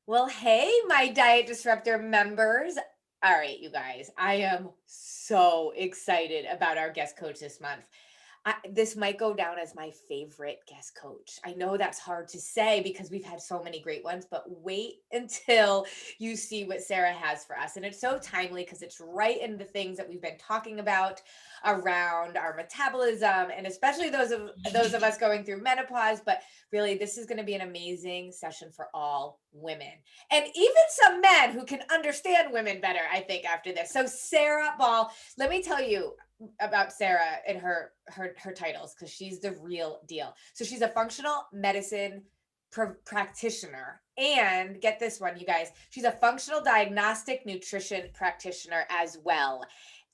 Well, hey, my Diet Disruptor members. All right, you guys, I am so excited about our guest coach this month. This might go down as my favorite guest coach. I know that's hard to say because we've had so many great ones, but wait until you see what Sarah has for us. And it's so timely because it's right in the things that we've been talking about around our metabolism, and especially those of us going through menopause. But really, this is going to be an amazing session for all women and even some men who can understand women better, I think, after this. So Sarah Ball, let me tell you about Sarah and her titles, because she's the real deal. So she's a functional medicine practitioner, and get this one, you guys, she's a functional diagnostic nutrition practitioner as well.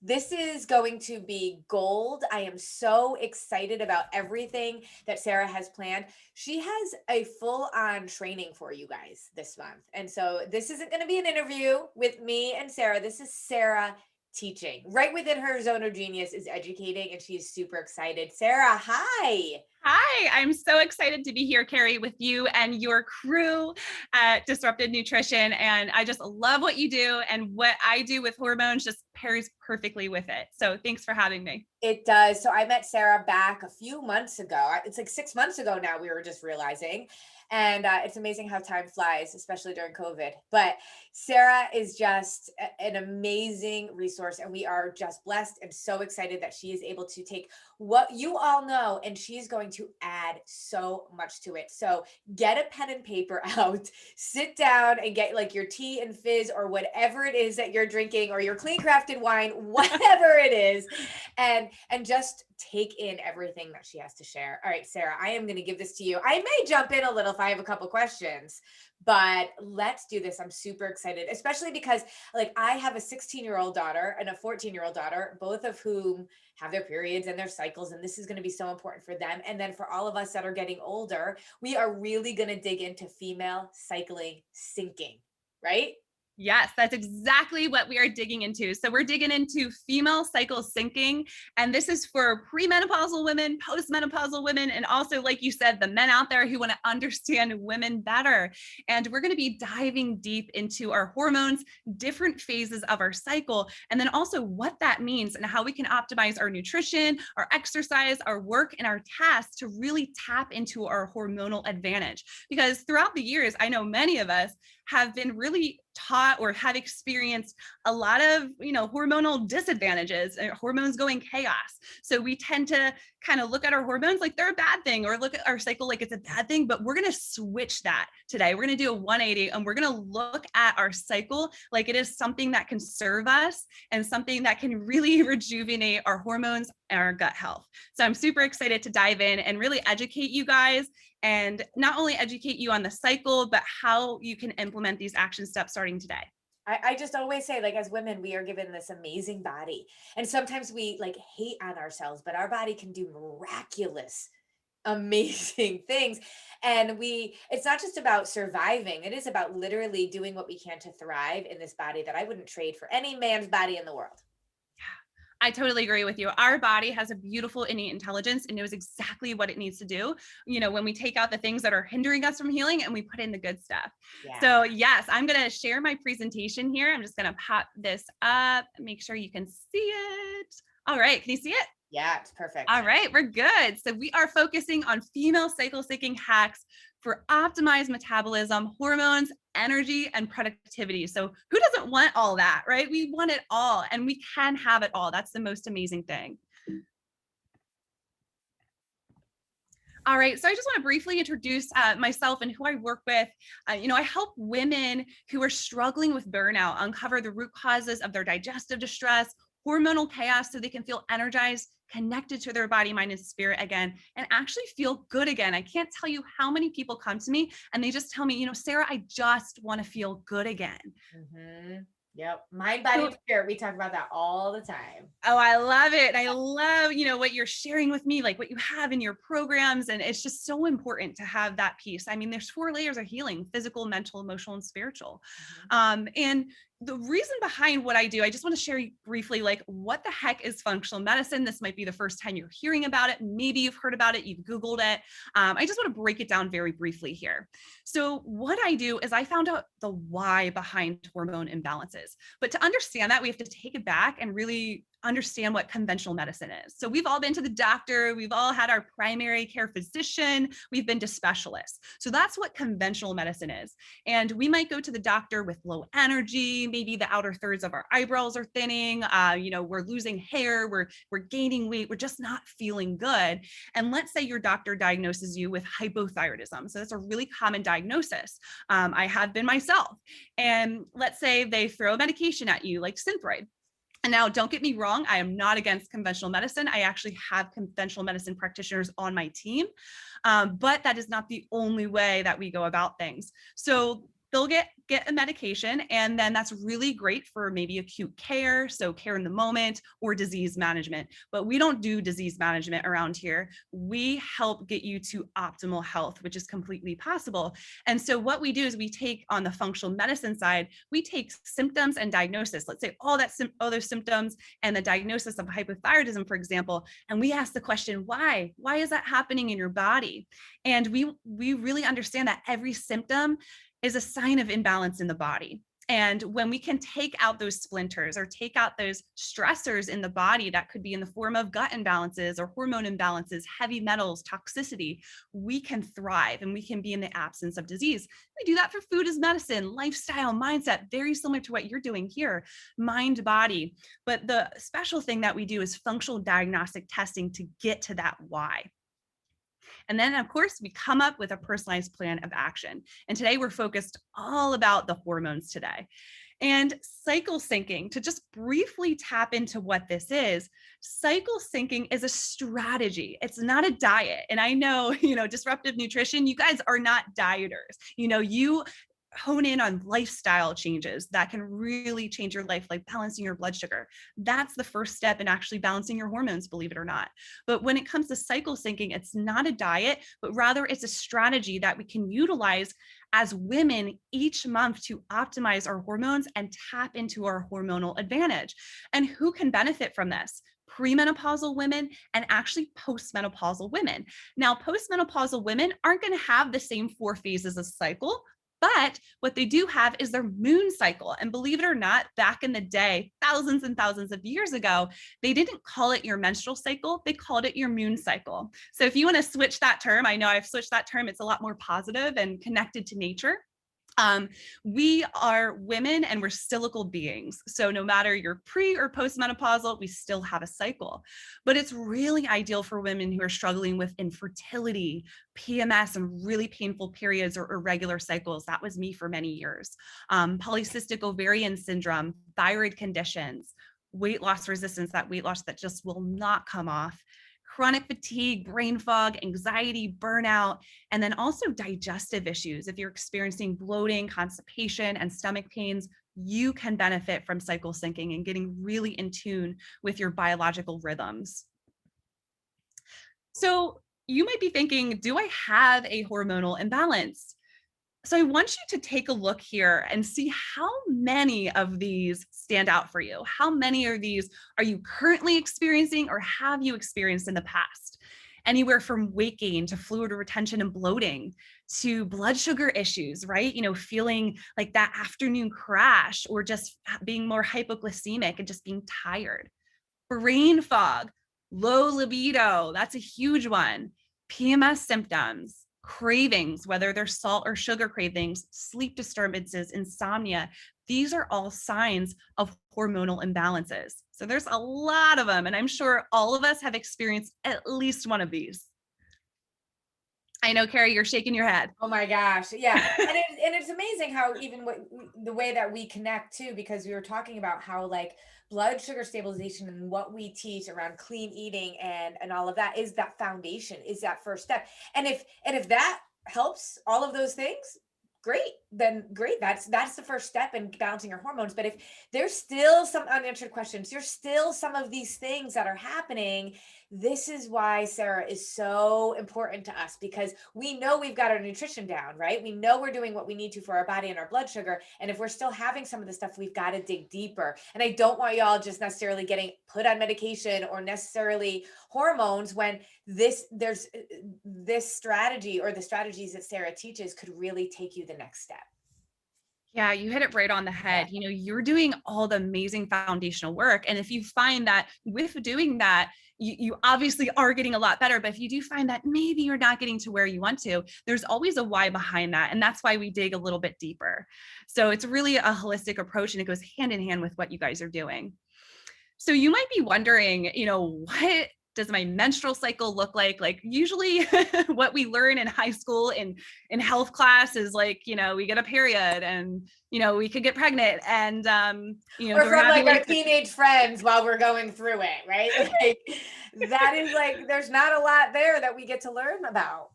This is going to be gold. I am so excited about everything that Sarah has planned. She has a full on training for you guys this month. And so this isn't going to be an interview with me and Sarah. This is Sarah teaching. Right within her zone of genius is educating, and she's super excited. Sarah, hi. Hi, I'm so excited to be here, Carrie, with you and your crew at Disrupted Nutrition. And I just love what you do, and what I do with hormones just pairs perfectly with it. So thanks for having me. It does. So I met Sarah back a few months ago. It's like 6 months ago now, we were just realizing. And it's amazing how time flies, especially during COVID. But Sarah is just an amazing resource. And we are just blessed and so excited that she is able to take what you all know, and she's going to add so much to it. So get a pen and paper out, sit down and get like your tea and fizz or whatever it is that you're drinking, or your clean crafted wine, whatever it is, and just take in everything that she has to share. All right, Sarah, I am going to give this to you. I may jump in a little if I have a couple questions, but let's do this. I'm super excited, especially because like I have a 16-year-old daughter and a 14-year-old daughter, both of whom have their periods and their cycles, and this is going to be so important for them. And then for all of us that are getting older, we are really going to dig into female cycling syncing, right? Yes, that's exactly what we are digging into. So we're digging into female cycle syncing, and this is for premenopausal women, postmenopausal women, and also, like you said, the men out there who want to understand women better. And we're going to be diving deep into our hormones, different phases of our cycle, and then also what that means and how we can optimize our nutrition, our exercise, our work, and our tasks to really tap into our hormonal advantage. Because throughout the years, I know many of us have been really taught or have experienced a lot of, hormonal disadvantages, hormones going chaos. So we tend to kind of look at our hormones like they're a bad thing, or look at our cycle like it's a bad thing. But we're going to switch that today. We're going to do a 180, and we're going to look at our cycle like it is something that can serve us and something that can really rejuvenate our hormones and our gut health. So I'm super excited to dive in and really educate you guys, and not only educate you on the cycle, but how you can implement these action steps starting today. I just always say, like, as women, we are given this amazing body. And sometimes we like hate on ourselves, but our body can do miraculous, amazing things. And it's not just about surviving, it is about literally doing what we can to thrive in this body that I wouldn't trade for any man's body in the world. I totally agree with you. Our body has a beautiful innate intelligence and knows exactly what it needs to do, when we take out the things that are hindering us from healing and we put in the good stuff. Yeah. So yes, I'm going to share my presentation here. I'm just going to pop this up, make sure you can see it. All right. Can you see it? Yeah, it's perfect. All right, we're good. So we are focusing on female cycle syncing hacks for optimized metabolism, hormones, energy, and productivity. So who doesn't want all that, right? We want it all, and we can have it all. That's the most amazing thing. All right, so I just want to briefly introduce myself and who I work with. I help women who are struggling with burnout uncover the root causes of their digestive distress, hormonal chaos, so they can feel energized, connected to their body, mind, and spirit again, and actually feel good again. I can't tell you how many people come to me and they just tell me, Sarah, I just want to feel good again. Mm-hmm. Yep. Mind, body, and spirit. We talk about that all the time. Oh, I love it. I love, what you're sharing with me, like what you have in your programs. And it's just so important to have that piece. I mean, there's 4 layers of healing: physical, mental, emotional, and spiritual. And the reason behind what I do, I just want to share briefly, like, what the heck is functional medicine? This might be the first time you're hearing about it. Maybe you've heard about it, you've Googled it. I just want to break it down very briefly here. So what I do is I found out the why behind hormone imbalances. But to understand that, we have to take it back and really understand what conventional medicine is. So we've all been to the doctor, we've all had our primary care physician, we've been to specialists. So that's what conventional medicine is. And we might go to the doctor with low energy, maybe the outer thirds of our eyebrows are thinning, we're losing hair, we're gaining weight, we're just not feeling good. And let's say your doctor diagnoses you with hypothyroidism. So that's a really common diagnosis. I have been myself. And let's say they throw a medication at you like Synthroid. And now, don't get me wrong, I am not against conventional medicine. I actually have conventional medicine practitioners on my team, but that is not the only way that we go about things. So they'll get a medication, and then that's really great for maybe acute care, so care in the moment, or disease management. But we don't do disease management around here. We help get you to optimal health, which is completely possible. And so what we do is we take, on the functional medicine side, we take symptoms and diagnosis. Let's say all those symptoms and the diagnosis of hypothyroidism, for example, and we ask the question, why? Why is that happening in your body? And we really understand that every symptom is a sign of imbalance in the body. And when we can take out those splinters or take out those stressors in the body, that could be in the form of gut imbalances or hormone imbalances, heavy metals, toxicity, we can thrive and we can be in the absence of disease. We do that for food as medicine, lifestyle, mindset, very similar to what you're doing here, mind, body. But the special thing that we do is functional diagnostic testing to get to that why. And then, of course, we come up with a personalized plan of action. And today we're focused all about the hormones today. And cycle syncing, to just briefly tap into what this is, cycle syncing is a strategy. It's not a diet. And I know, disruptive nutrition, you guys are not dieters. You hone in on lifestyle changes that can really change your life, like balancing your blood sugar. That's the first step in actually balancing your hormones, believe it or not. But when it comes to cycle syncing, it's not a diet, but rather it's a strategy that we can utilize as women each month to optimize our hormones and tap into our hormonal advantage. And who can benefit from this? Premenopausal women and actually postmenopausal women. Now, postmenopausal women aren't going to have the same 4 phases of cycle, but what they do have is their moon cycle. And believe it or not, back in the day, thousands and thousands of years ago, they didn't call it your menstrual cycle, they called it your moon cycle. So if you want to switch that term, I know I've switched that term, it's a lot more positive and connected to nature. We are women and we're cyclical beings. So no matter you're pre or postmenopausal, we still have a cycle. But it's really ideal for women who are struggling with infertility, PMS, and really painful periods or irregular cycles. That was me for many years. Polycystic ovarian syndrome, thyroid conditions, weight loss resistance, that weight loss that just will not come off, chronic fatigue, brain fog, anxiety, burnout, and then also digestive issues. If you're experiencing bloating, constipation, and stomach pains, you can benefit from cycle syncing and getting really in tune with your biological rhythms. So you might be thinking, do I have a hormonal imbalance? So I want you to take a look here and see how many of these stand out for you. How many of these are you currently experiencing or have you experienced in the past? Anywhere from weight gain to fluid retention and bloating to blood sugar issues, right? Feeling like that afternoon crash or just being more hypoglycemic and just being tired. Brain fog, low libido, that's a huge one. PMS symptoms, cravings, whether they're salt or sugar cravings, sleep disturbances, insomnia. These are all signs of hormonal imbalances. So there's a lot of them, and I'm sure all of us have experienced at least one of these. I know, Carrie, you're shaking your head. Oh my gosh. Yeah. And it's amazing how even the way that we connect too, because we were talking about how like blood sugar stabilization and what we teach around clean eating and all of that is that foundation, is that first step. And if that helps all of those things, great, then great. That's the first step in balancing your hormones. But if there's still some unanswered questions, there's still some of these things that are happening, This is why Sarah is so important to us, because we know we've got our nutrition down, right? We know we're doing what we need to for our body and our blood sugar. And if we're still having some of the stuff, we've got to dig deeper. And I don't want y'all just necessarily getting put on medication or necessarily hormones when there's this strategy, or the strategies that Sarah teaches, could really take you the next step. Yeah, you hit it right on the head. You know, you're doing all the amazing foundational work. And if you find that with doing that, you obviously are getting a lot better. But if you do find that maybe you're not getting to where you want to, there's always a why behind that. And that's why we dig a little bit deeper. So it's really a holistic approach, and it goes hand in hand with what you guys are doing. So you might be wondering, you know, what does my menstrual cycle look like? Like usually what we learn in high school in health class is like, you know, we get a period and, you know, we could get pregnant and, you know, or from like our teenage friends while we're going through it, right? Like that is like, there's not a lot there that we get to learn about.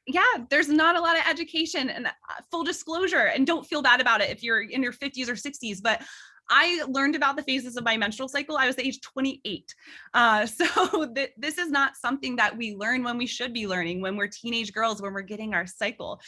Yeah, there's not a lot of education, and full disclosure, and don't feel bad about it if you're in your 50s or 60s, but I learned about the phases of my menstrual cycle. I was age 28. So this is not something that we learn when we should be learning, when we're teenage girls, when we're getting our cycle.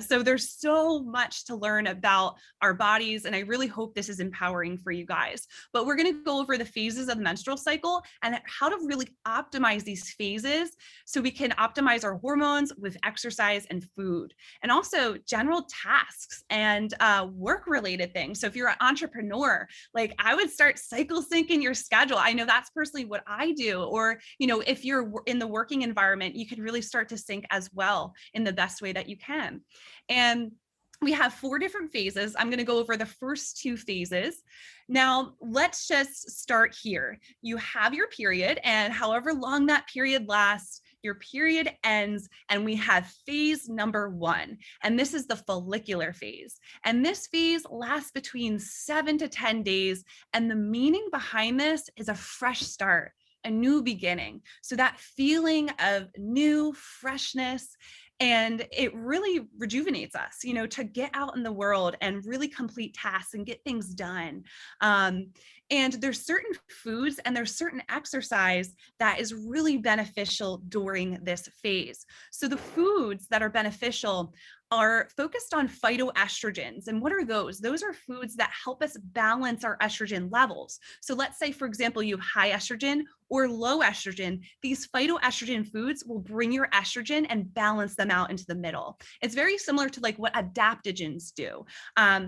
So there's so much to learn about our bodies. And I really hope this is empowering for you guys. But we're going to go over the phases of the menstrual cycle and how to really optimize these phases so we can optimize our hormones with exercise and food, and also general tasks and work-related things. So if you're an entrepreneur, like I would start cycle syncing your schedule. I know that's personally what I do. Or, you know, if you're in the working environment, you can really start to sync as well in the best way that you can. And we have 4 different phases. I'm going to go over the first 2 phases. Now, let's just start here. You have your period, and however long that period lasts, your period ends, and we have phase number 1. And this is the follicular phase. And this phase lasts between 7 to 10 days. And the meaning behind this is a fresh start, a new beginning. So that feeling of new freshness, and it really rejuvenates us, you know, to get out in the world and really complete tasks and get things done. And there's certain foods and there's certain exercise that is really beneficial during this phase. So the foods that are beneficial are focused on phytoestrogens. And what are those? Those are foods that help us balance our estrogen levels. So let's say, for example, you have high estrogen or low estrogen. These phytoestrogen foods will bring your estrogen and balance them out into the middle. It's very similar to like what adaptogens do.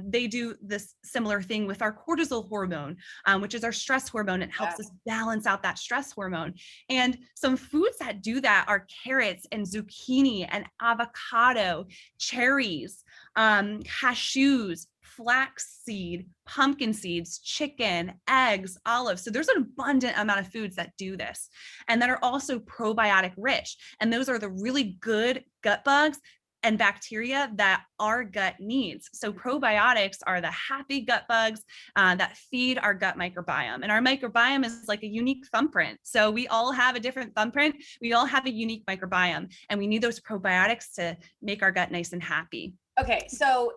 They do this similar thing with our cortisol hormone, which is our stress hormone. It helps us balance out that stress hormone. And some foods that do that are carrots and zucchini and avocado, cherries, cashews, flaxseed, pumpkin seeds, chicken, eggs, olives. So there's an abundant amount of foods that do this and that are also probiotic rich. And those are the really good gut bugs and bacteria that our gut needs. So probiotics are the happy gut bugs that feed our gut microbiome. And our microbiome is like a unique thumbprint. So we all have a different thumbprint. We all have a unique microbiome, and we need those probiotics to make our gut nice and happy. Okay, so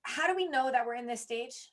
how do we know that we're in this stage?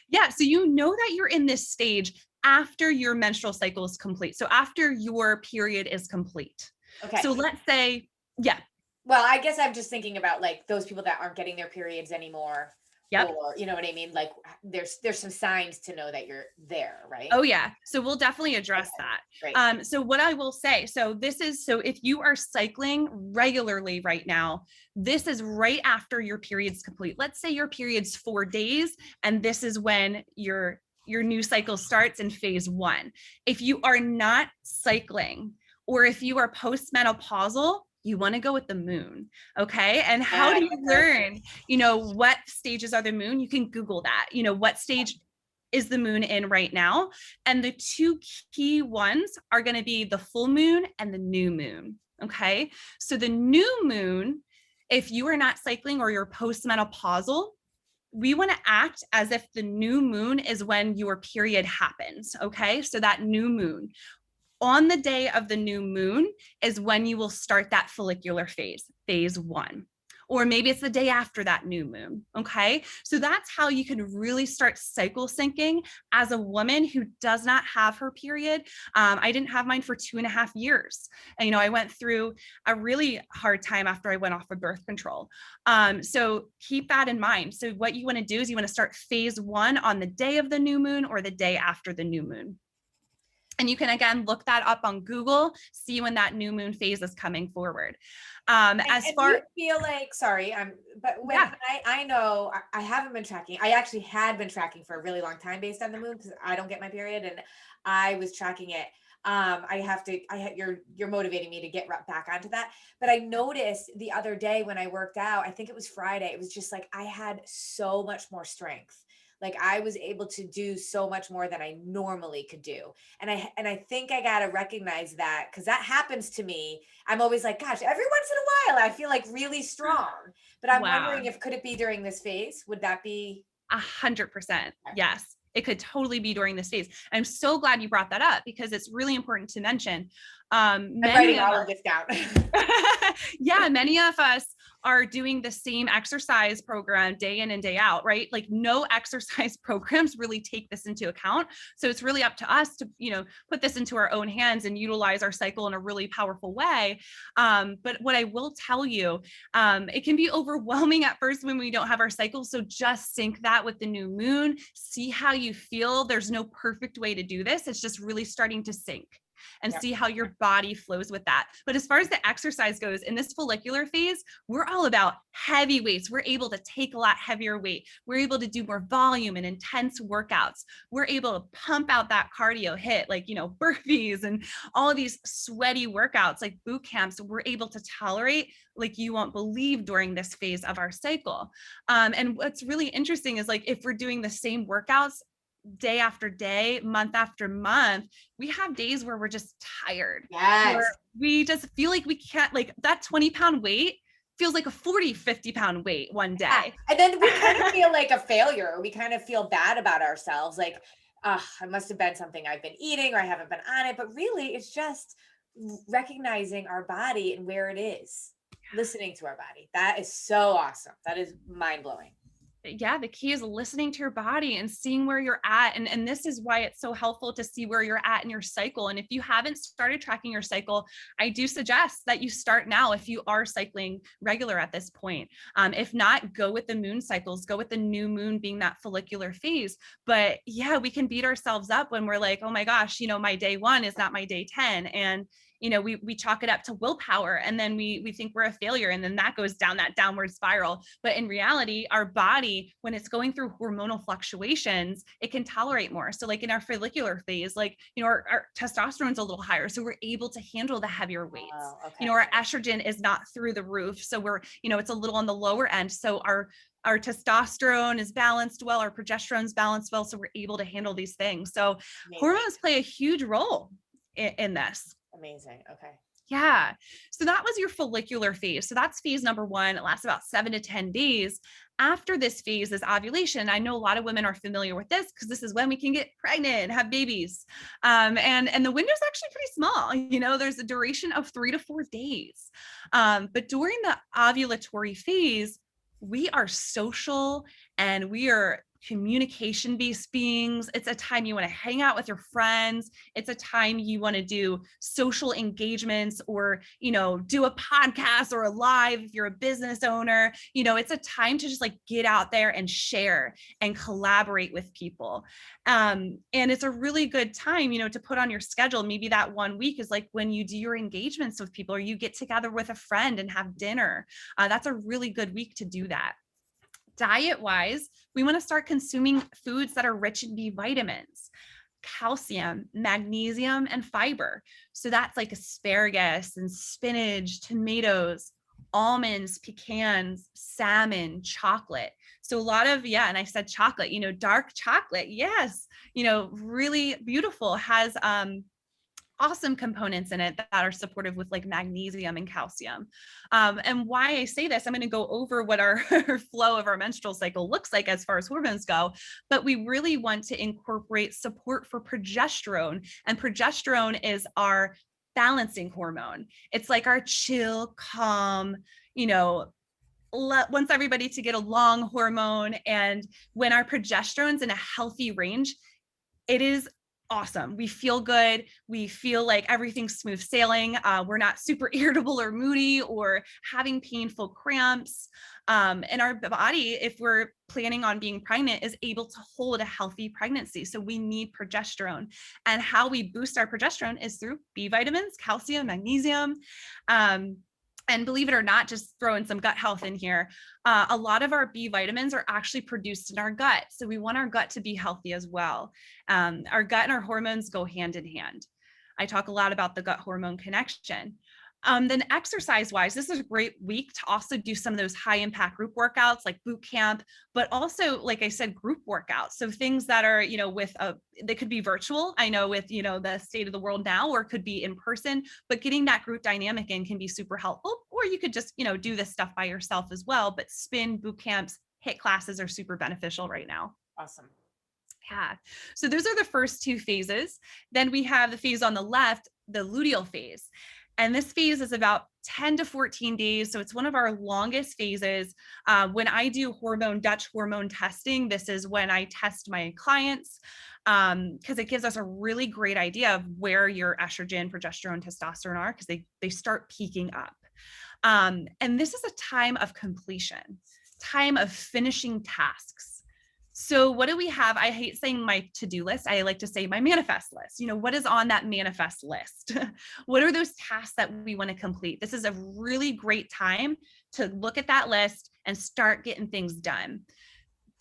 Yeah, so you know that you're in this stage after your menstrual cycle is complete. So after your period is complete. Okay. So let's say, yeah. Well, I guess I'm just thinking about like those people that aren't getting their periods anymore. Yep. Or, you know what I mean? Like there's some signs to know that you're there, right? Oh yeah. So we'll definitely address that. Great. So what I will say, so if you are cycling regularly right now, this is right after your period's complete. Let's say your period's 4 days, and this is when your new cycle starts in phase 1. If you are not cycling, or if you are postmenopausal, you want to go with the moon. Okay. And how do you learn, you know, what stages are the moon? You can Google that, you know, what stage is the moon in right now? And the 2 key ones are going to be the full moon and the new moon. Okay. So the new moon, if you are not cycling or you're postmenopausal, we want to act as if the new moon is when your period happens. Okay. So that new moon, on the day of the new moon is when you will start that follicular phase, phase 1. or maybe it's the day after that new moon. Okay. So that's how you can really start cycle syncing as a woman who does not have her period. I didn't have mine for 2.5 years. And, I went through a really hard time after I went off of birth control. So keep that in mind. So what you want to do is you want to start phase 1 on the day of the new moon or the day after the new moon. And you can, again, look that up on Google, see when that new moon phase is coming forward. And do you feel like, sorry, but when I know I haven't been tracking, I actually had been tracking for a really long time based on the moon because I don't get my period, and I was tracking it. You're motivating me to get back onto that. But I noticed the other day when I worked out, I think it was Friday, it was just like, I had so much more strength. Like I was able to do so much more than I normally could do. And I think I got to recognize that because that happens to me. I'm always like, gosh, every once in a while I feel like really strong, but I'm wondering could it be during this phase? Would that be 100%? Yes. It could totally be during this phase. I'm so glad you brought that up because it's really important to mention. I'm writing all of this down. Yeah, many of us are doing the same exercise program day in and day out, right? Like no exercise programs really take this into account. So it's really up to us to, put this into our own hands and utilize our cycle in a really powerful way. But what I will tell you, it can be overwhelming at first when we don't have our cycle. So just sync that with the new moon, see how you feel. There's no perfect way to do this. It's just really starting to sync and see how your body flows with that. But as far as the exercise goes, in this follicular phase, we're all about heavy weights. We're able to take a lot heavier weight. We're able to do more volume and intense workouts. We're able to pump out that cardio hit, like, burpees and all of these sweaty workouts, like boot camps, we're able to tolerate like you won't believe during this phase of our cycle. And what's really interesting is like, if we're doing the same workouts day after day, month after month, we have days where we're just tired. Yes. Where we just feel like we can't, like that 20-pound weight feels like a 40, 50-pound weight one day. Yeah. And then we kind of feel like a failure. We kind of feel bad about ourselves. Like, it must have been something I've been eating or I haven't been on it. But really, it's just recognizing our body and where it is, listening to our body. That is so awesome. That is mind-blowing. Yeah, the key is listening to your body and seeing where you're at. And this is why it's so helpful to see where you're at in your cycle. And if you haven't started tracking your cycle, I do suggest that you start now if you are cycling regular at this point. If not, go with the moon cycles, go with the new moon being that follicular phase. But yeah, we can beat ourselves up when we're like, oh my gosh, my day 1 is not my day 10. And we chalk it up to willpower, and then we think we're a failure, and then that goes down that downward spiral. But in reality, our body, when it's going through hormonal fluctuations, it can tolerate more. So like in our follicular phase, like, our testosterone's a little higher, so we're able to handle the heavier weights. Oh, okay. Our estrogen is not through the roof, so we're, it's a little on the lower end. So our testosterone is balanced well, our progesterone's balanced well, so we're able to handle these things. So hormones play a huge role in this. Amazing. Okay. Yeah. So that was your follicular phase. So that's phase number 1. It lasts about 7 to 10 days. After this phase is ovulation. I know a lot of women are familiar with this because this is when we can get pregnant and have babies. And the window is actually pretty small. There's a duration of 3 to 4 days. But during the ovulatory phase, we are social and we are communication-based beings. It's a time you want to hang out with your friends. It's a time you want to do social engagements or, do a podcast or a live if you're a business owner. It's a time to just like get out there and share and collaborate with people. And it's a really good time, to put on your schedule. Maybe that 1 week is like when you do your engagements with people or you get together with a friend and have dinner. That's a really good week to do that. Diet-wise, we want to start consuming foods that are rich in B vitamins, calcium, magnesium, and fiber. So that's like asparagus and spinach, tomatoes, almonds, pecans, salmon, chocolate. So a lot of, and I said chocolate, dark chocolate. Yes. Really beautiful, has, awesome components in it that are supportive with like magnesium and calcium. And why I say this, I'm going to go over what our flow of our menstrual cycle looks like as far as hormones go, but we really want to incorporate support for progesterone. And progesterone is our balancing hormone. It's like our chill, calm, wants everybody to get along hormone. And when our progesterone's in a healthy range, it is awesome. We feel good. We feel like everything's smooth sailing. We're not super irritable or moody or having painful cramps. And our body, if we're planning on being pregnant, is able to hold a healthy pregnancy. So we need progesterone. And how we boost our progesterone is through B vitamins, calcium, magnesium. And believe it or not, just throwing some gut health in here, a lot of our B vitamins are actually produced in our gut. So we want our gut to be healthy as well. Our gut and our hormones go hand in hand. I talk a lot about the gut hormone connection. Then exercise wise, this is a great week to also do some of those high impact group workouts like boot camp, but also, like I said, group workouts. So things that are, they could be virtual. I know with, the state of the world now, or it could be in person, but getting that group dynamic in can be super helpful. Or you could just, do this stuff by yourself as well. But spin, boot camps, HIIT classes are super beneficial right now. Awesome. Yeah. So those are the first two phases. Then we have the phase on the left, the luteal phase. And this phase is about 10 to 14 days. So it's one of our longest phases. When I do Dutch hormone testing, this is when I test my clients, because it gives us a really great idea of where your estrogen, progesterone, testosterone are, because they start peaking up. And this is a time of completion, time of finishing tasks. So what do we have? I hate saying my to-do list. I like to say my manifest list. What is on that manifest list? What are those tasks that we want to complete? This is a really great time to look at that list and start getting things done.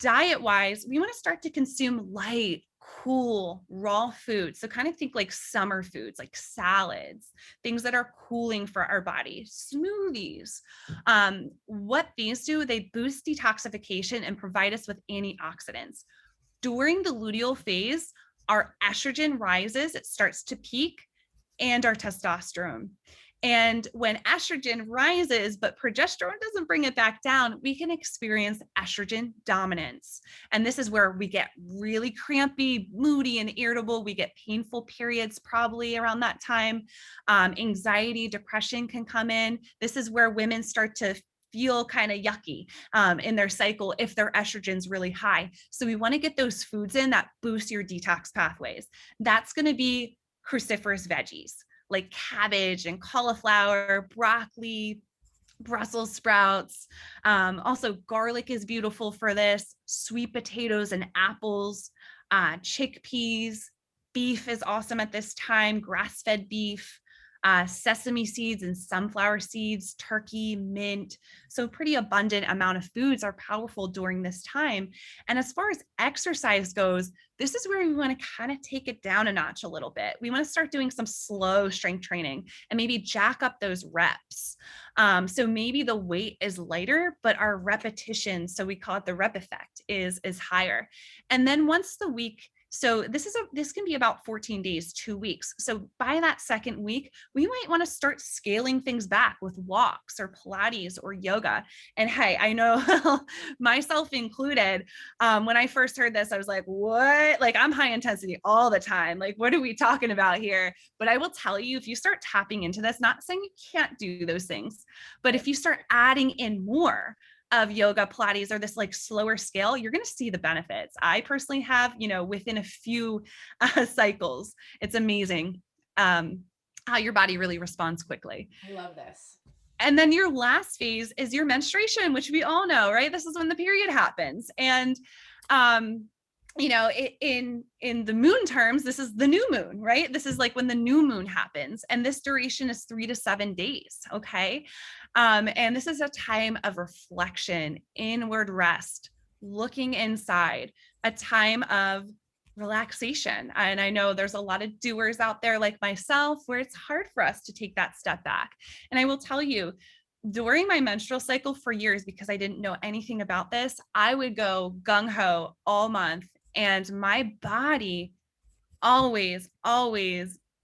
Diet-wise, we want to start to consume light, cool, raw food. So kind of think like summer foods, like salads, things that are cooling for our body, smoothies. What these do, they boost detoxification and provide us with antioxidants. During the luteal phase, our estrogen rises, it starts to peak, and our testosterone. And when estrogen rises, but progesterone doesn't bring it back down, we can experience estrogen dominance. And this is where we get really crampy, moody, and irritable. We get painful periods probably around that time. Anxiety, depression can come in. This is where women start to feel kind of yucky in their cycle if their estrogen's really high. So we want to get those foods in that boost your detox pathways. That's going to be cruciferous veggies like cabbage and cauliflower, broccoli, Brussels sprouts. Also, garlic is beautiful for this. Sweet potatoes and apples, chickpeas. Beef is awesome at this time, grass-fed beef. Sesame seeds and sunflower seeds, turkey, mint. So pretty abundant amount of foods are powerful during this time. And as far as exercise goes, this is where we want to kind of take it down a notch a little bit. We want to start doing some slow strength training and maybe jack up those reps. So maybe the weight is lighter, but our repetition, so we call it the rep effect, is higher. And then once the week, so this can be about 14 days, 2 weeks. So by that second week, we might want to start scaling things back with walks or Pilates or yoga. And hey, I know myself included, when I first heard this, I was like, what? Like I'm high intensity all the time. Like, what are we talking about here? But I will tell you, if you start tapping into this, not saying you can't do those things, but if you start adding in more of yoga, Pilates, or this like slower scale, you're going to see the benefits. I personally have, within a few cycles, it's amazing how your body really responds quickly. I love this. And then your last phase is your menstruation, which we all know, right? This is when the period happens. And in the moon terms, this is the new moon, right? This is like when the new moon happens, and this duration is 3 to 7 days. Okay. And this is a time of reflection, inward rest, looking inside, a time of relaxation. And I know there's a lot of doers out there like myself where it's hard for us to take that step back. And I will tell you, during my menstrual cycle for years, because I didn't know anything about this, I would go gung ho all month. And my body always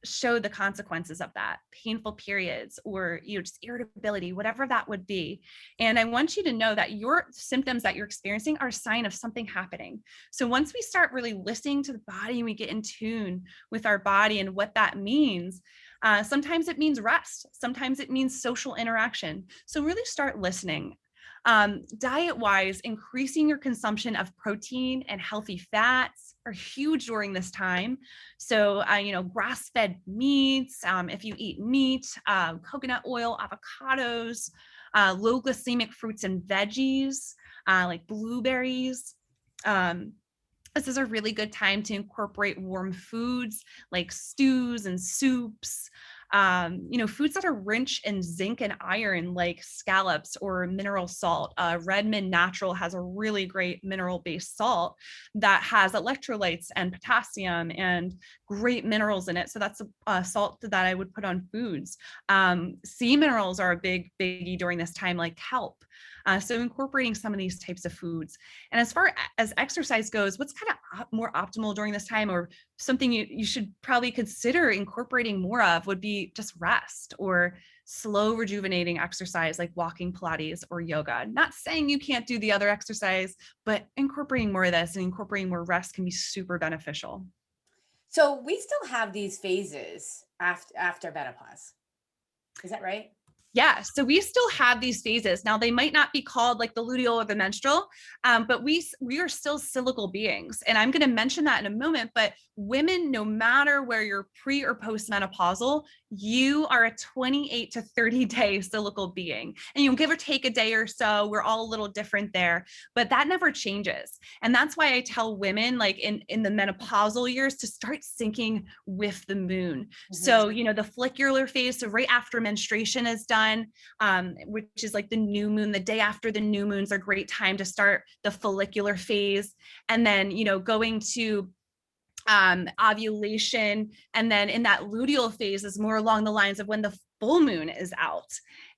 showed the consequences of that, painful periods or just irritability, whatever that would be. And I want you to know that your symptoms that you're experiencing are a sign of something happening. So once we start really listening to the body and we get in tune with our body and what that means, sometimes it means rest, sometimes it means social interaction. So really start listening. Diet wise, increasing your consumption of protein and healthy fats are huge during this time. So, grass fed meats, if you eat meat, coconut oil, avocados, low glycemic fruits and veggies, like blueberries. This is a really good time to incorporate warm foods like stews and soups. Foods that are rich in zinc and iron, like scallops or mineral salt. Redmond Natural has a really great mineral-based salt that has electrolytes and potassium and great minerals in it. So that's a salt that I would put on foods. Sea minerals are a big biggie during this time, like kelp. So incorporating some of these types of foods. And as far as exercise goes, what's kind of more optimal during this time, or something you should probably consider incorporating more of, would be just rest or slow rejuvenating exercise like walking, Pilates, or yoga. Not saying you can't do the other exercise, but incorporating more of this and incorporating more rest can be super beneficial. So we still have these phases after menopause. Is that right? Yeah, so we still have these phases. Now, they might not be called like the luteal or the menstrual, but we are still cyclical beings. And I'm going to mention that in a moment. But women, no matter where you're pre or post-menopausal, you are a 28 to 30 day cyclical being. And you give or take a day or so, we're all a little different there, but that never changes. And that's why I tell women, like in the menopausal years, to start syncing with the moon. Mm-hmm. So, the follicular phase, so right after menstruation is done, which is like the new moon, the day after the new moon's a great time to start the follicular phase. And then, going to ovulation. And then in that luteal phase is more along the lines of when the full moon is out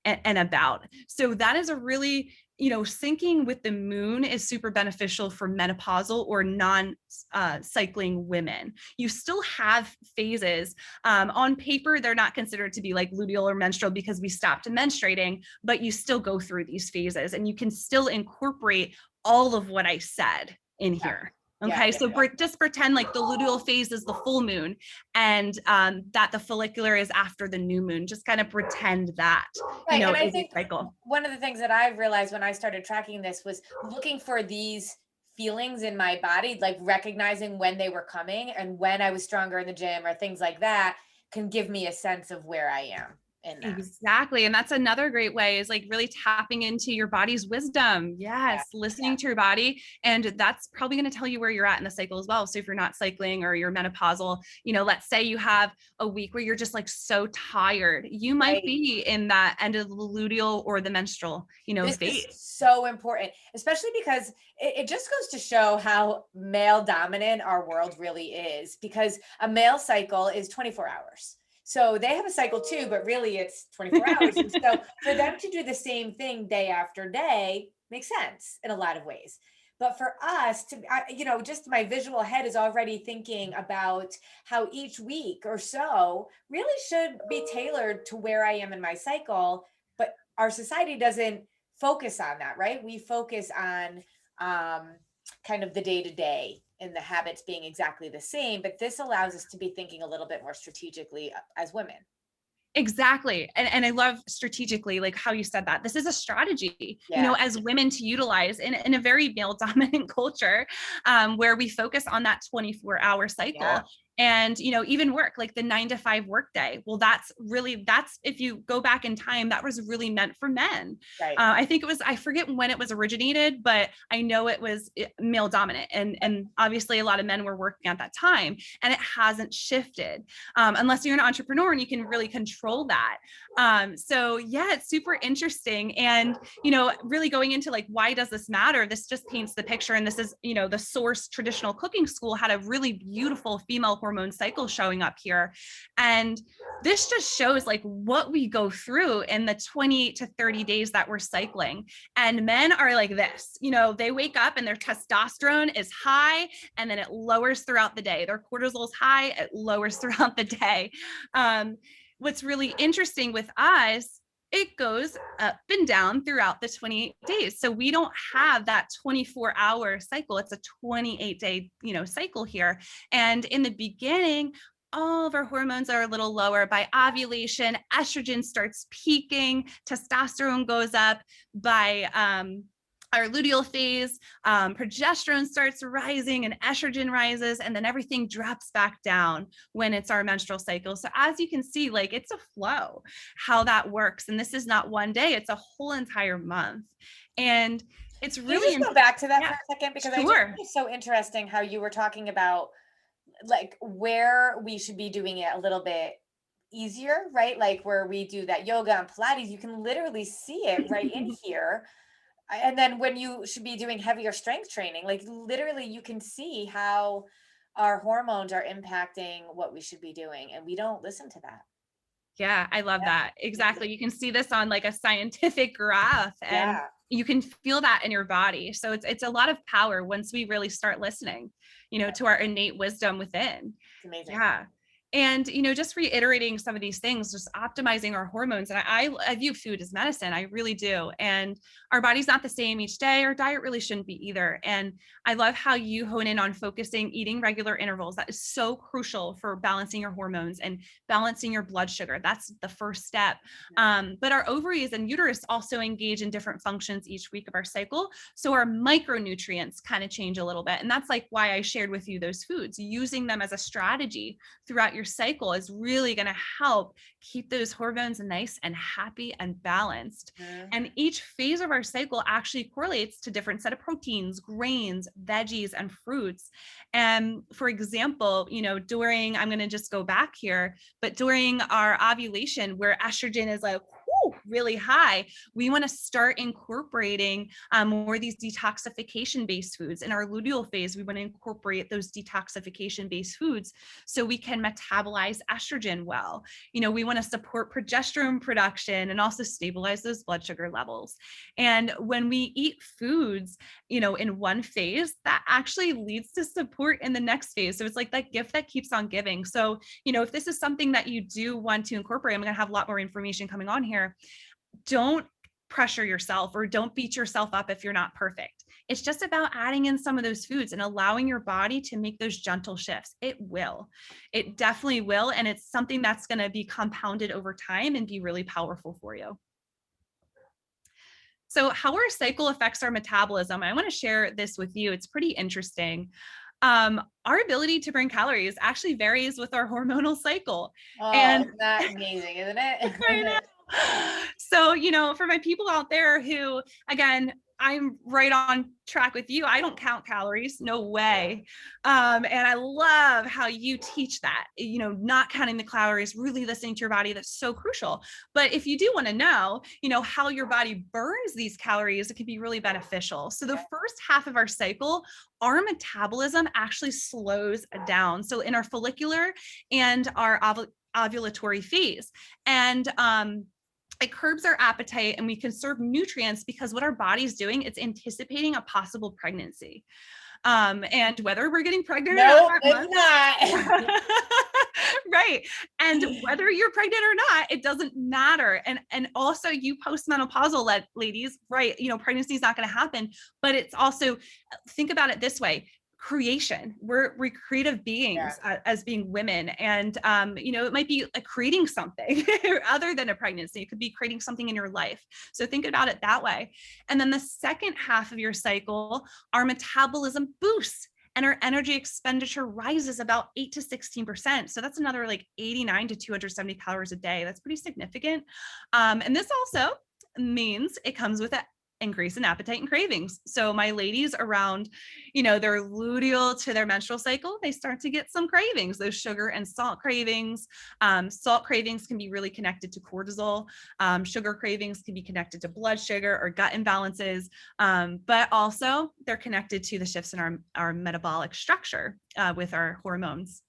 and about. So that is a really, syncing with the moon is super beneficial for menopausal or non-cycling women. You still have phases. On paper, they're not considered to be like luteal or menstrual because we stopped menstruating, but you still go through these phases and you can still incorporate all of what I said in here. Okay, so just pretend like the luteal phase is the full moon and that the follicular is after the new moon. Just kind of pretend that, right. And I is think a cycle. One of the things that I realized when I started tracking this was looking for these feelings in my body, like recognizing when they were coming and when I was stronger in the gym or things like that can give me a sense of where I am in that. Exactly. And that's another great way, is like really tapping into your body's wisdom. Yes. Listening to your body. And that's probably going to tell you where you're at in the cycle as well. So if you're not cycling or you're menopausal, let's say you have a week where you're just like so tired, you might be in that end of the luteal or the menstrual, this phase. is so important, especially because it just goes to show how male dominant our world really is, because a male cycle is 24 hours. So they have a cycle too, but really it's 24 hours. And so for them to do the same thing day after day makes sense in a lot of ways. But for us to, just my visual head is already thinking about how each week or so really should be tailored to where I am in my cycle. But our society doesn't focus on that, right? We focus on kind of the day to day and the habits being exactly the same, but this allows us to be thinking a little bit more strategically as women. Exactly. And I love strategically, like how you said that. This is a strategy, as women to utilize in a very male dominant culture, where we focus on that 24-hour cycle. Yeah. And, even work, like the 9 to 5 workday. Well, that's if you go back in time, that was really meant for men. Right. I think I forget when it was originated, but I know it was male dominant. And obviously a lot of men were working at that time, and it hasn't shifted unless you're an entrepreneur and you can really control that. So yeah, it's super interesting. And, really going into like, why does this matter? This just paints the picture. And this is, the Source Traditional Cooking School had a really beautiful female hormone cycle showing up here. And this just shows like what we go through in the 28 to 30 days that we're cycling. And men are like this, they wake up and their testosterone is high and then it lowers throughout the day. Their cortisol is high, it lowers throughout the day. What's really interesting with us, it goes up and down throughout the 28 days. So we don't have that 24-hour cycle. It's a 28-day, cycle here. And in the beginning, all of our hormones are a little lower. By ovulation, estrogen starts peaking, testosterone goes up. By our luteal phase, progesterone starts rising and estrogen rises, and then everything drops back down when it's our menstrual cycle. So as you can see, like, it's a flow how that works. And this is not one day, it's a whole entire month. And it's Can you really just go back to that yeah, for a second? Because I just sure. think it's so interesting how you were talking about like where we should be doing it a little bit easier, right? Like where we do that yoga and Pilates, you can literally see it right in here. And then when you should be doing heavier strength training, like literally you can see how our hormones are impacting what we should be doing. And we don't listen to that. Yeah, I love that. Exactly. You can see this on like a scientific graph, and Yeah. you can feel that in your body. So it's a lot of power once we really start listening, to our innate wisdom within. It's amazing. Yeah. And, just reiterating some of these things, just optimizing our hormones. And I view food as medicine. I really do. And our body's not the same each day. Our diet really shouldn't be either. And I love how you hone in on focusing, eating regular intervals. That is so crucial for balancing your hormones and balancing your blood sugar. That's the first step. But our ovaries and uterus also engage in different functions each week of our cycle. So our micronutrients kind of change a little bit. And that's like why I shared with you those foods. Using them as a strategy throughout your cycle is really going to help keep those hormones nice and happy and balanced. And each phase of our cycle actually correlates to different set of proteins, grains, veggies, and fruits. And for example, I'm going to just go back here, but during our ovulation, where estrogen is like, really high, we want to start incorporating more of these detoxification based foods. In our luteal phase, we want to incorporate those detoxification based foods so we can metabolize estrogen well. We want to support progesterone production and also stabilize those blood sugar levels. And when we eat foods, in one phase, that actually leads to support in the next phase. So it's like that gift that keeps on giving. So, if this is something that you do want to incorporate, I'm going to have a lot more information coming on here. Don't pressure yourself or don't beat yourself up if you're not perfect. It's just about adding in some of those foods and allowing your body to make those gentle shifts. It definitely will. And it's something that's going to be compounded over time and be really powerful for you. So how our cycle affects our metabolism, I want to share this with you. It's pretty interesting. Our ability to burn calories actually varies with our hormonal cycle. Oh, And isn't that amazing, isn't it? I know. So, for my people out there who, again, I'm right on track with you. I don't count calories, no way. And I love how you teach that, not counting the calories, really listening to your body. That's so crucial. But if you do want to know, how your body burns these calories, it can be really beneficial. So the first half of our cycle, our metabolism actually slows down. So in our follicular and our ovulatory phase. And it curbs our appetite and we conserve nutrients because what our body's doing, it's anticipating a possible pregnancy. And whether we're getting pregnant or No, not, it's not. right. And whether you're pregnant or not, it doesn't matter. And also you postmenopausal ladies, right? Pregnancy is not going to happen, but it's also, think about it this way. Creation, we're creative beings as being women, and it might be like creating something other than a pregnancy. It could be creating something in your life, so think about it that way. And then the second half of your cycle, our metabolism boosts and our energy expenditure rises about 8 to 16%. So that's another like 89 to 270 calories a day. That's pretty significant. And this also means it comes with a increase in appetite and cravings. So my ladies around, their luteal to their menstrual cycle, they start to get some cravings, those sugar and salt cravings. Salt cravings can be really connected to cortisol. Sugar cravings can be connected to blood sugar or gut imbalances, but also they're connected to the shifts in our metabolic structure with our hormones.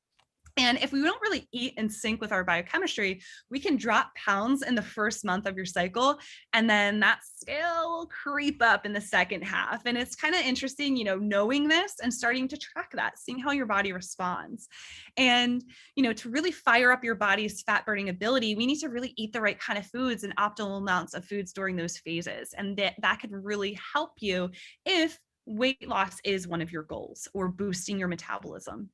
And if we don't really eat in sync with our biochemistry, we can drop pounds in the first month of your cycle. And then that scale will creep up in the second half. And it's kind of interesting, knowing this and starting to track that, seeing how your body responds. And, to really fire up your body's fat burning ability, we need to really eat the right kind of foods and optimal amounts of foods during those phases. And that can really help you if weight loss is one of your goals or boosting your metabolism.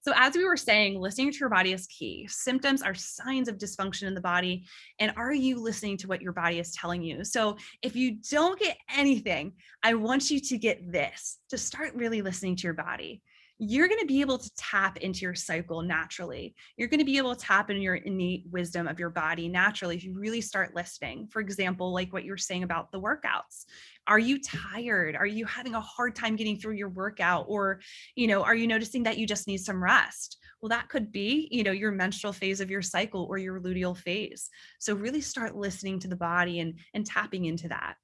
So as we were saying, listening to your body is key. Symptoms are signs of dysfunction in the body. And are you listening to what your body is telling you? So if you don't get anything, I want you to get this, to start really listening to your body. You're going to be able to tap into your cycle naturally. You're going to be able to tap into your innate wisdom of your body naturally if you really start listening. For example, like what you were saying about the workouts. Are you tired? Are you having a hard time getting through your workout? Or, are you noticing that you just need some rest? Well, that could be, your menstrual phase of your cycle or your luteal phase. So really start listening to the body and tapping into that.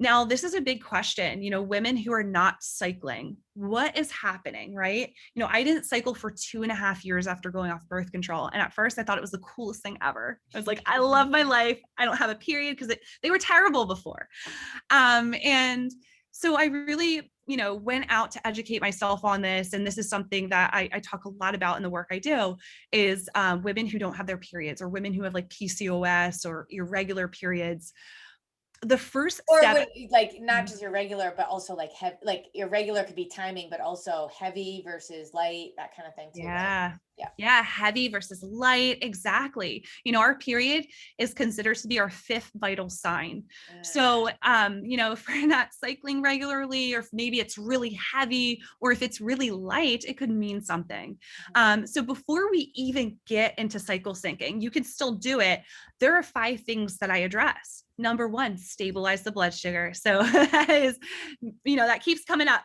Now, this is a big question, women who are not cycling, what is happening, right? I didn't cycle for 2.5 years after going off birth control. And at first I thought it was the coolest thing ever. I was like, I love my life. I don't have a period because they were terrible before. And so I really, went out to educate myself on this. And this is something that I talk a lot about in the work I do is women who don't have their periods or women who have like PCOS or irregular periods. The first Or step, when, like, not just irregular, but also like like irregular could be timing, but also heavy versus light, that kind of thing too. Right? yeah, heavy versus light, exactly. Our period is considered to be our fifth vital sign. So, if we're not cycling regularly, or if maybe it's really heavy, or if it's really light, it could mean something. So before we even get into cycle syncing, you can still do it. There are 5 things that I address. Number 1, stabilize the blood sugar. So that is, that keeps coming up.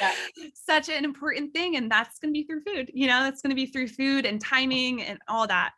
Yeah. Such an important thing. And that's going to be through food. That's going to be through food and timing and all that.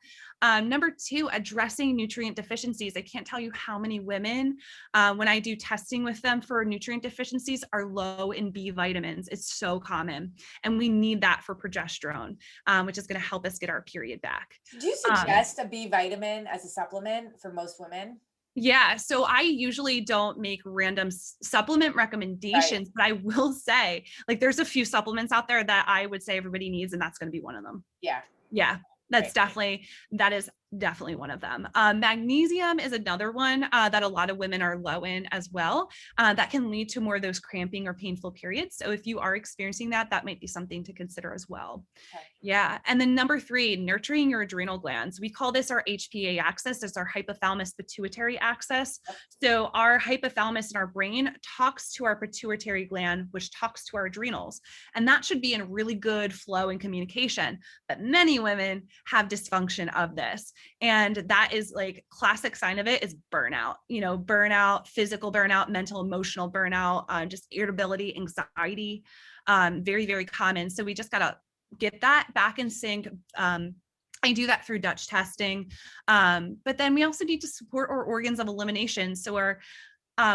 Number 2, addressing nutrient deficiencies. I can't tell you how many women, when I do testing with them for nutrient deficiencies, are low in B vitamins. It's so common. And we need that for progesterone, which is going to help us get our period back. Do you suggest a B vitamin as a supplement for most women? Yeah. So I usually don't make random supplement recommendations, but I will say, like, there's a few supplements out there that I would say everybody needs, and that's going to be one of them. Yeah. Yeah. That is definitely one of them. Magnesium is another one that a lot of women are low in as well. That can lead to more of those cramping or painful periods. So if you are experiencing that, that might be something to consider as well. Okay. Yeah. And then number 3, nurturing your adrenal glands. We call this our HPA axis. It's our hypothalamus pituitary axis. So our hypothalamus in our brain talks to our pituitary gland, which talks to our adrenals. And that should be in really good flow and communication. But many women have dysfunction of this. And that is like classic sign of it is burnout, burnout, physical burnout, mental, emotional burnout, just irritability, anxiety, very, very common. So we just got to get that back in sync. I do that through Dutch testing. But then we also need to support our organs of elimination. So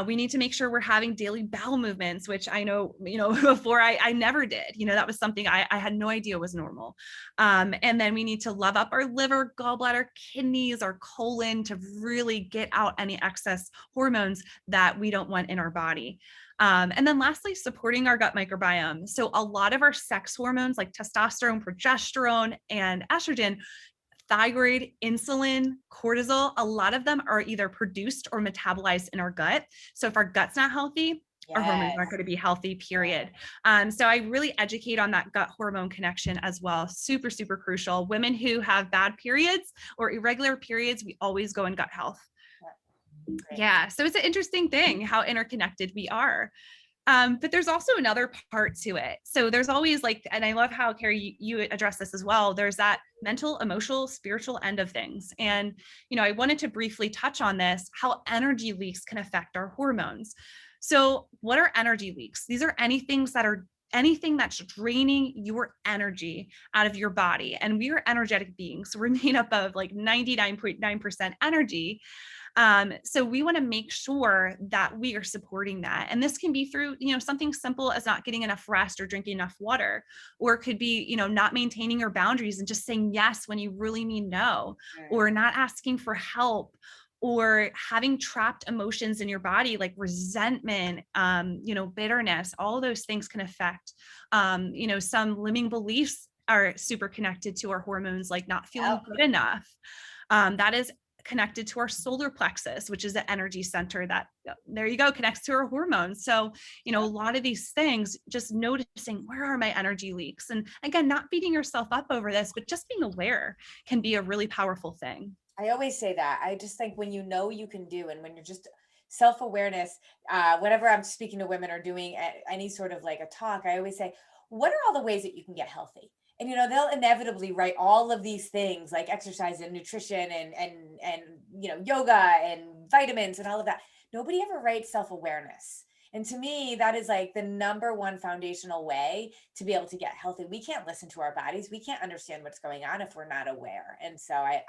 we need to make sure we're having daily bowel movements, which I know, before I never did, that was something I had no idea was normal. And then we need to love up our liver, gallbladder, kidneys, our colon to really get out any excess hormones that we don't want in our body. And then lastly, supporting our gut microbiome. So a lot of our sex hormones like testosterone, progesterone, and estrogen, thyroid, insulin, cortisol, a lot of them are either produced or metabolized in our gut. So if our gut's not healthy, our hormones aren't going to be healthy, period. So I really educate on that gut hormone connection as well. Super, super crucial. Women who have bad periods or irregular periods, we always go in gut health. Yeah. So it's an interesting thing how interconnected we are. But there's also another part to it. So there's always like, and I love how, Carrie, you address this as well. There's that mental, emotional, spiritual end of things. And, I wanted to briefly touch on this, how energy leaks can affect our hormones. So what are energy leaks? These are anything that's draining your energy out of your body. And we are energetic beings. So we're made up of like 99.9% energy. So we want to make sure that we are supporting that. And this can be through, something simple as not getting enough rest or drinking enough water, or it could be, not maintaining your boundaries and just saying yes when you really mean no, or not asking for help, or having trapped emotions in your body like resentment, bitterness. All of those things can affect, some limiting beliefs are super connected to our hormones, like not feeling good enough. That is connected to our solar plexus, which is the energy center that, there you go, connects to our hormones. So, a lot of these things, just noticing where are my energy leaks. And again, not beating yourself up over this, but just being aware can be a really powerful thing. I always say that. I just think when you know you can do, and when you're just self-awareness, whenever I'm speaking to women or doing any sort of like a talk, I always say, what are all the ways that you can get healthy? And they'll inevitably write all of these things like exercise and nutrition and yoga and vitamins and all of that. Nobody ever writes self-awareness. And to me, that is like the number one foundational way to be able to get healthy. We can't listen to our bodies. We can't understand what's going on if we're not aware. And so I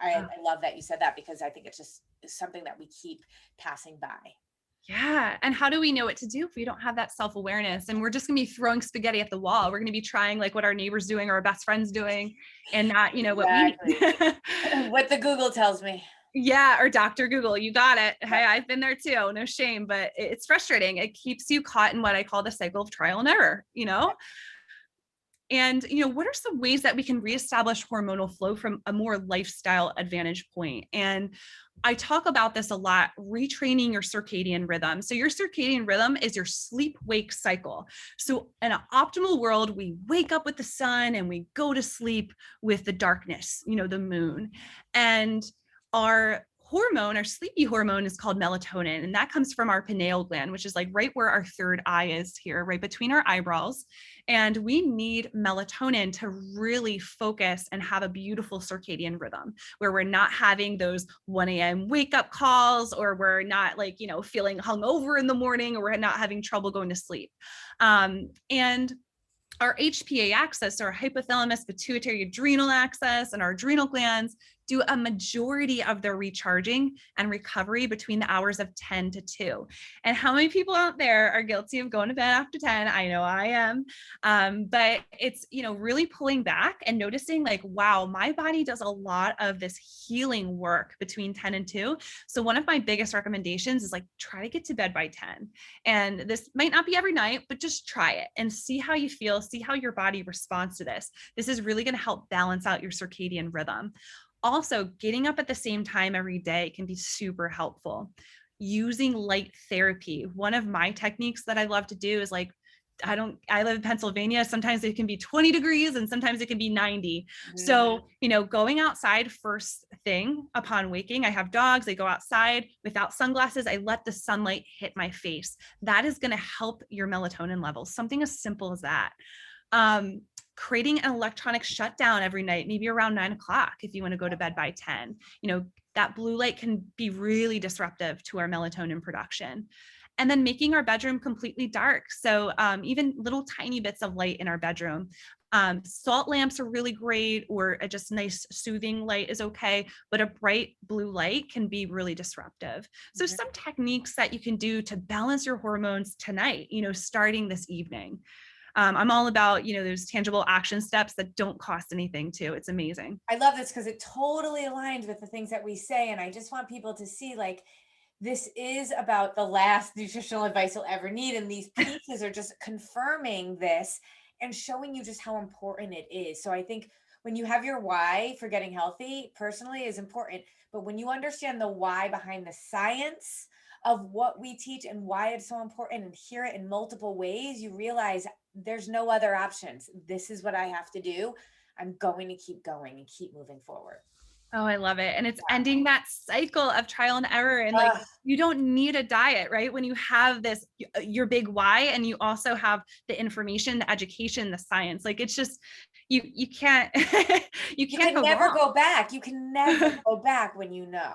love that you said that, because I think it's just something that we keep passing by. Yeah. And how do we know what to do if we don't have that self-awareness? And we're just going to be throwing spaghetti at the wall. We're going to be trying like what our neighbor's doing or our best friend's doing, and not, what we need. What the Google tells me. Yeah. Or Dr. Google, you got it. Hey, I've been there too. No shame, but it's frustrating. It keeps you caught in what I call the cycle of trial and error, And, what are some ways that we can reestablish hormonal flow from a more lifestyle advantage point? And I talk about this a lot, retraining your circadian rhythm. So your circadian rhythm is your sleep-wake cycle. So in an optimal world, we wake up with the sun and we go to sleep with the darkness, the moon. And our hormone, our sleepy hormone, is called melatonin. And that comes from our pineal gland, which is like right where our third eye is here, right between our eyebrows. And we need melatonin to really focus and have a beautiful circadian rhythm where we're not having those 1 a.m. wake up calls, or we're not like, feeling hungover in the morning, or we're not having trouble going to sleep. And our HPA axis, our hypothalamus, pituitary, adrenal axis, and our adrenal glands do a majority of their recharging and recovery between the hours of 10 to 2. And how many people out there are guilty of going to bed after 10? I know I am. But it's, really pulling back and noticing like, wow, my body does a lot of this healing work between 10 and 2. So one of my biggest recommendations is like, try to get to bed by 10. And this might not be every night, but just try it and see how you feel, see how your body responds to this. This is really going to help balance out your circadian rhythm. Also, getting up at the same time every day can be super helpful. Using light therapy. One of my techniques that I love to do is like, I live in Pennsylvania. Sometimes it can be 20 degrees and sometimes it can be 90. So, going outside first thing upon waking, I have dogs, they go outside without sunglasses. I let the sunlight hit my face. That is going to help your melatonin levels. Something as simple as that. Creating an electronic shutdown every night, maybe around 9 o'clock, if you want to go to bed by 10. That blue light can be really disruptive to our melatonin production. And then making our bedroom completely dark. So even little tiny bits of light in our bedroom. Salt lamps are really great, or a just nice soothing light is okay, but a bright blue light can be really disruptive. So some techniques that you can do to balance your hormones tonight, starting this evening. I'm all about, those tangible action steps that don't cost anything too. It's amazing. I love this because it totally aligns with the things that we say. And I just want people to see like, this is about the last nutritional advice you'll ever need. And these pieces are just confirming this and showing you just how important it is. So I think when you have your why for getting healthy personally is important, but when you understand the why behind the science of what we teach and why it's so important and hear it in multiple ways, you realize there's no other options. This is what I have to do. I'm going to keep going and keep moving forward. Oh, I love it. And it's ending that cycle of trial and error. And like, you don't need a diet, right? When you have this, your big why, and you also have the information, the education, the science, like it's just, you can't, you can never go back. You can never go back when you know.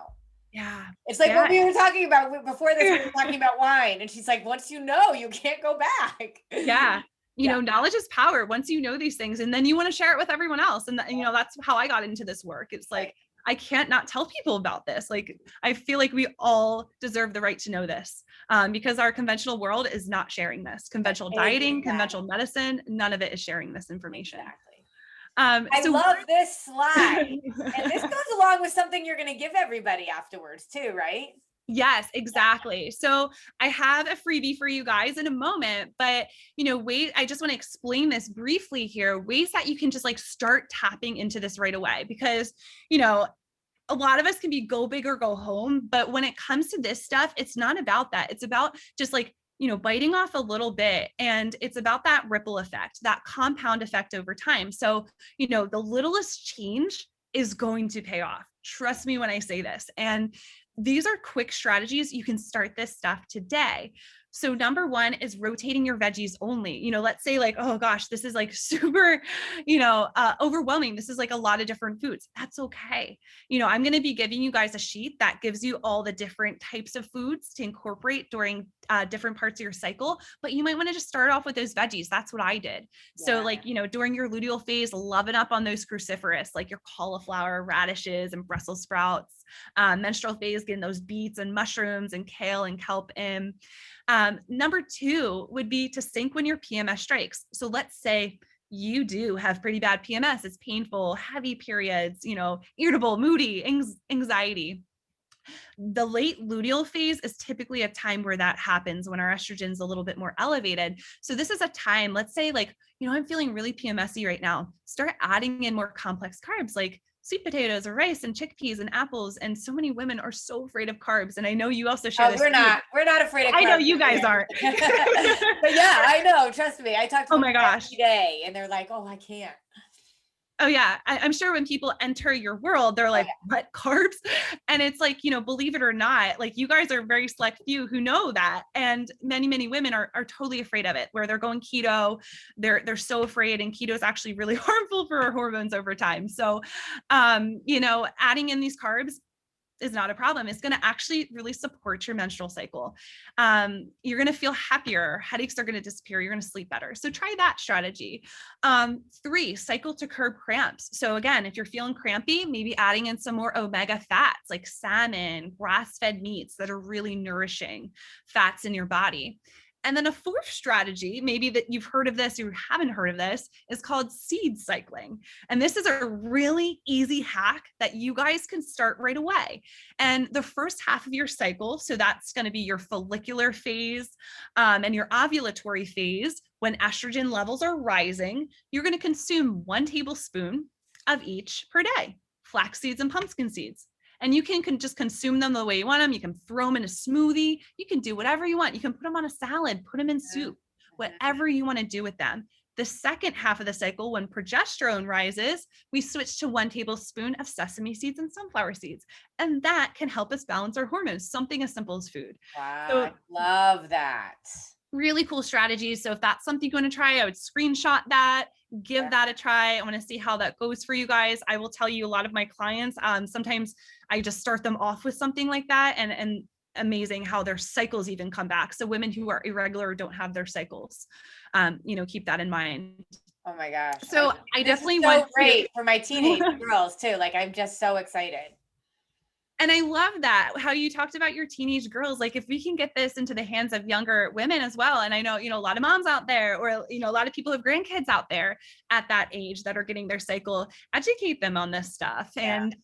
Yeah. It's like what we were talking about before this, we were talking about wine. And she's like, once you know, you can't go back. Yeah. Knowledge is power once you know these things, and then you want to share it with everyone else. And that's how I got into this work. It's like, I can't not tell people about this. Like, I feel like we all deserve the right to know this because our conventional world is not sharing this. Conventional dieting, conventional medicine, none of it is sharing this information. Exactly. I love this slide. And this goes along with something you're going to give everybody afterwards too, right? Yes, exactly. So I have a freebie for you guys in a moment, but I just want to explain this briefly here, ways that you can just like start tapping into this right away, because, a lot of us can be go big or go home, but when it comes to this stuff, it's not about that. It's about just like, biting off a little bit, and it's about that ripple effect, that compound effect over time. So, the littlest change is going to pay off. Trust me when I say this. And these are quick strategies. You can start this stuff today. So number one is rotating your veggies only. Let's say like, oh gosh, this is like super, overwhelming. This is like a lot of different foods. That's okay. I'm going to be giving you guys a sheet that gives you all the different types of foods to incorporate during different parts of your cycle, but you might want to just start off with those veggies. That's what I did. Yeah. So like, during your luteal phase, loving up on those cruciferous, like your cauliflower, radishes, and Brussels sprouts. Menstrual phase, getting those beets and mushrooms and kale and kelp in. Number two would be to sync when your PMS strikes. So let's say you do have pretty bad PMS. It's painful, heavy periods, irritable, moody, anxiety. The late luteal phase is typically a time where that happens, when our estrogen's a little bit more elevated. So this is a time, let's say like, I'm feeling really PMSy right now. Start adding in more complex carbs like sweet potatoes or rice and chickpeas and apples. And so many women are so afraid of carbs. And I know you also share this. We're not afraid of carbs. I know you guys aren't. But yeah, I know. Trust me. I talk to them my gosh. every day and they're like, oh, I can't. Oh yeah. I'm sure when people enter your world, they're like, what, carbs? And it's like, believe it or not, like you guys are very select few who know that. And many, many women are totally afraid of it, where they're going keto. They're so afraid, and keto is actually really harmful for our hormones over time. So, adding in these carbs is not a problem. It's going to actually really support your menstrual cycle. You're going to feel happier. Headaches are going to disappear. You're going to sleep better. So try that strategy. 3, cycle to curb cramps. So again, if you're feeling crampy, maybe adding in some more omega fats like salmon, grass-fed meats that are really nourishing fats in your body. And then a 4th strategy, maybe that you've heard of this or you haven't heard of this, is called seed cycling. And this is a really easy hack that you guys can start right away. And the first half of your cycle, so that's going to be your follicular phase and your ovulatory phase, when estrogen levels are rising, you're going to consume 1 tablespoon of each per day, flax seeds and pumpkin seeds. And you can just consume them the way you want them. You can throw them in a smoothie. You can do whatever you want. You can put them on a salad, put them in soup, whatever you want to do with them. The second half of the cycle, when progesterone rises, we switch to 1 tablespoon of sesame seeds and sunflower seeds. And that can help us balance our hormones, something as simple as food. Wow, so, I love that. Really cool strategies. So if that's something you want to try, I would screenshot that, give that a try. I want to see how that goes for you guys. I will tell you, a lot of my clients, sometimes I just start them off with something like that, and amazing how their cycles even come back. So women who are irregular or don't have their cycles, keep that in mind. Oh my gosh. So I definitely want great for my teenage girls too. Like, I'm just so excited. And I love that, how you talked about your teenage girls. Like, if we can get this into the hands of younger women as well. And I know, a lot of moms out there, or, a lot of people have grandkids out there at that age that are getting their cycle, educate them on this stuff and,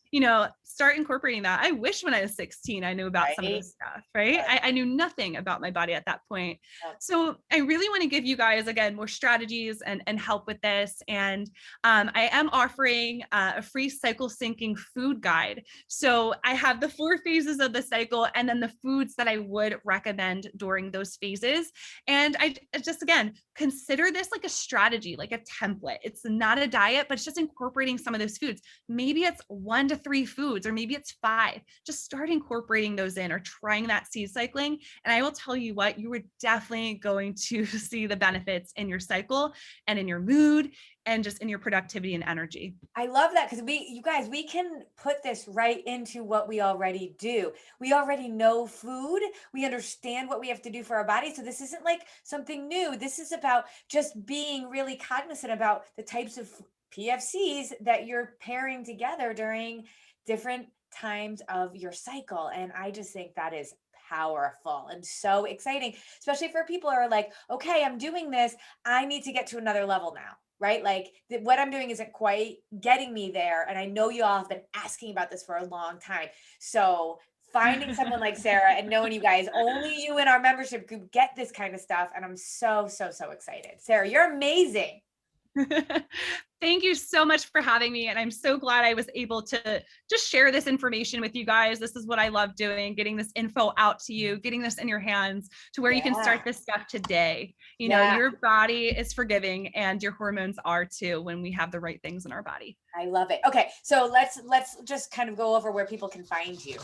start incorporating that. I wish when I was 16, I knew about some of this stuff, right? I knew nothing about my body at that point. So I really want to give you guys, again, more strategies and help with this. And I am offering a free cycle syncing food guide. So I have the 4 phases of the cycle, and then the foods that I would recommend during those phases. And I just, again, consider this like a strategy, like a template. It's not a diet, but it's just incorporating some of those foods. Maybe it's 1 to 3 foods, or maybe it's 5. Just start incorporating those in, or trying that seed cycling. And I will tell you what, you are definitely going to see the benefits in your cycle and in your mood and just in your productivity and energy. I love that, because you guys, we can put this right into what we already do. We already know food. We understand what we have to do for our body. So this isn't like something new. This is about just being really cognizant about the types of PFCs that you're pairing together during different times of your cycle. And I just think that is powerful and so exciting, especially for people who are like, okay, I'm doing this. I need to get to another level now. Right? Like what I'm doing isn't quite getting me there. And I know you all have been asking about this for a long time. So finding someone like Sarah and knowing you guys, only you in our membership group get this kind of stuff. And I'm so, so, so excited. Sarah, you're amazing. Thank you so much for having me. And I'm so glad I was able to just share this information with you guys. This is what I love doing, getting this info out to you, getting this in your hands to where you can start this stuff today. You know, your body is forgiving and your hormones are too when we have the right things in our body. I love it. Okay. So let's just kind of go over where people can find you.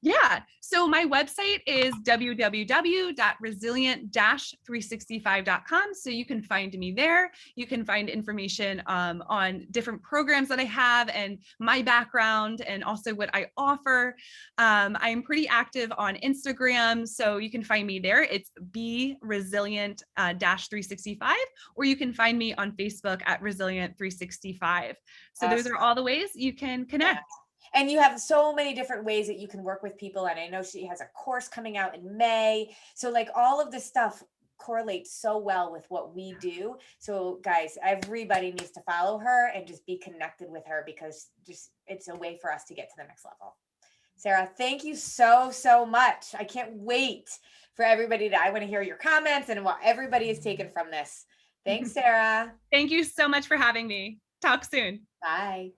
Yeah. So my website is www.resilient-365.com. So you can find me there. You can find information on different programs that I have and my background and also what I offer. I'm pretty active on Instagram. So you can find me there. It's Be Resilient -365, or you can find me on Facebook at Resilient 365. So those are all the ways you can connect. And you have so many different ways that you can work with people. And I know she has a course coming out in May. So like all of this stuff correlates so well with what we do. So guys, everybody needs to follow her and just be connected with her, because just it's a way for us to get to the next level. Sarah, thank you so, so much. I can't wait for everybody I want to hear your comments and what everybody has taken from this. Thanks, Sarah. Thank you so much for having me. Talk soon. Bye.